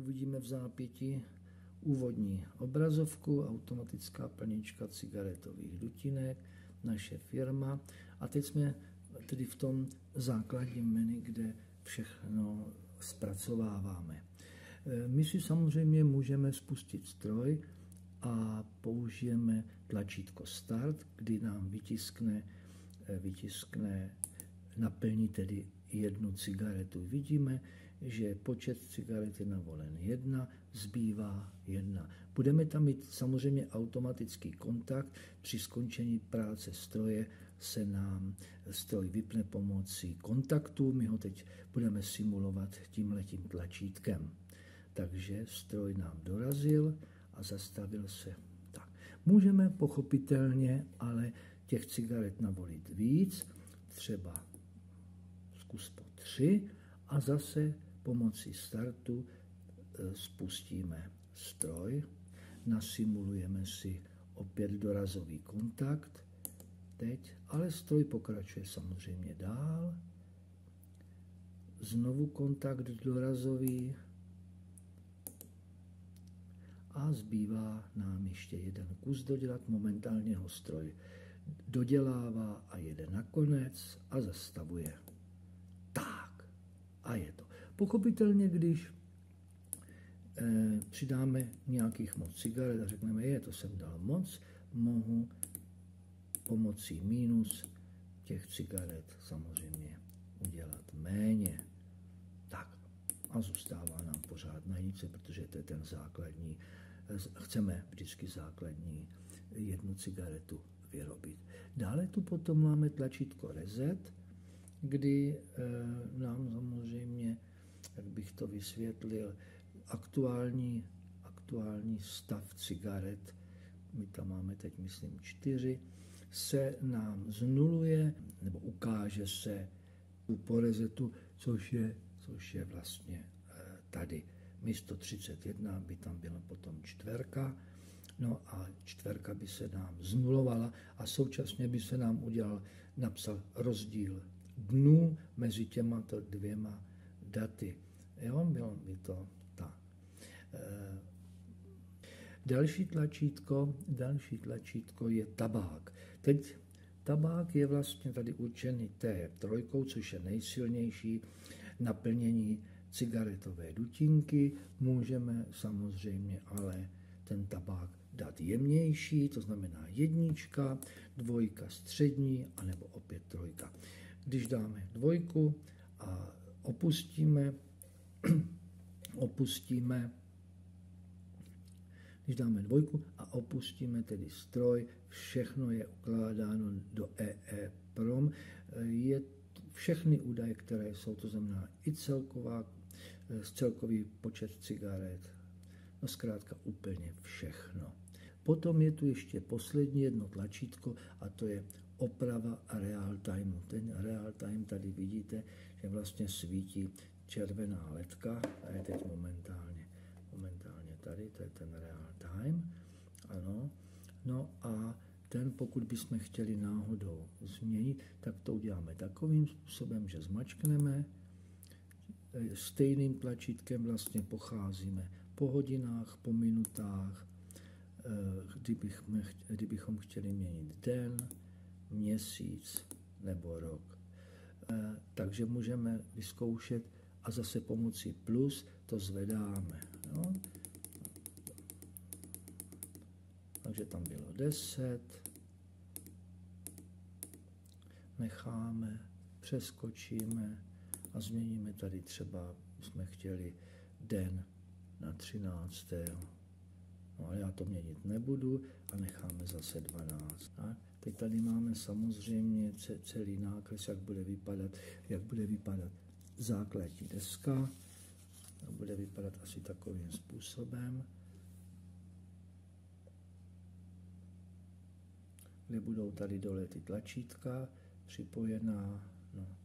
uvidíme v zápěti úvodní obrazovku, automatická plnička cigaretových dutinek, naše firma. A teď jsme tedy v tom základním menu, kde všechno zpracováváme. My si samozřejmě můžeme spustit stroj a použijeme tlačítko Start, kdy nám vytiskne naplní tedy jednu cigaretu. Vidíme, že počet cigaret je navolen 1, zbývá 1. Budeme tam mít samozřejmě automatický kontakt. Při skončení práce stroje se nám stroj vypne pomocí kontaktu. My ho teď budeme simulovat tímhletím tlačítkem. Takže stroj nám dorazil a zastavil se. Tak. Můžeme pochopitelně ale těch cigaret navolit víc, třeba zkus po 3 a zase pomocí startu spustíme stroj, nasimulujeme si opět dorazový kontakt, teď, ale stroj pokračuje samozřejmě dál, znovu kontakt dorazový a zbývá nám ještě jeden kus dodělat, momentálně ho stroj dodělává a jede na konec a zastavuje. Tak, a je to. Pochopitelně, když přidáme nějakých moc cigaret a řekneme, to jsem dal moc, mohu pomocí minus těch cigaret samozřejmě udělat méně. Tak, a zůstává nám pořád na nice, protože to je ten základní, chceme vždycky základní jednu cigaretu vyrobit. Dále tu potom máme tlačítko Reset, kdy nám samozřejmě, jak bych to vysvětlil, aktuální stav cigaret, my tam máme teď myslím 4, se nám znuluje, nebo ukáže se po resetu, což je vlastně tady. Místo 31 by tam byla potom 4, no a 4 by se nám znulovala a současně by se nám napsal rozdíl dnů mezi těmato dvěma daty. Jo, bylo by to tak. Další tlačítko je tabák. Teď tabák je vlastně tady určený T3, což je nejsilnější naplnění cigaretové dutinky. Můžeme samozřejmě ale ten tabák dát jemnější, to znamená 1, 2 střední, anebo opět 3. Když dáme 2 a opustíme tedy stroj, všechno je ukládáno do EEPROM, je všechny údaje, které jsou, to znamená i celkový počet cigaret, no zkrátka úplně všechno. Potom je tu ještě poslední jedno tlačítko a to je oprava real timeu. Ten real time tady vidíte, že vlastně svítí červená ledka a je teď momentálně tady, to je ten real time, ano. No a ten, pokud bychom chtěli náhodou změnit, tak to uděláme takovým způsobem, že zmačkneme, stejným tlačítkem vlastně pocházíme po hodinách, po minutách, kdybychom chtěli měnit den, měsíc nebo rok. Takže můžeme vyzkoušet a zase pomocí plus to zvedáme. Jo? Takže tam bylo 10, necháme, přeskočíme a změníme tady třeba, jsme chtěli den na 13. No ale já to měnit nebudu a necháme zase 12. A teď tady máme samozřejmě celý nákres, jak bude vypadat základní deska. Bude vypadat asi takovým způsobem, kde budou tady dole ty tlačítka připojená. No.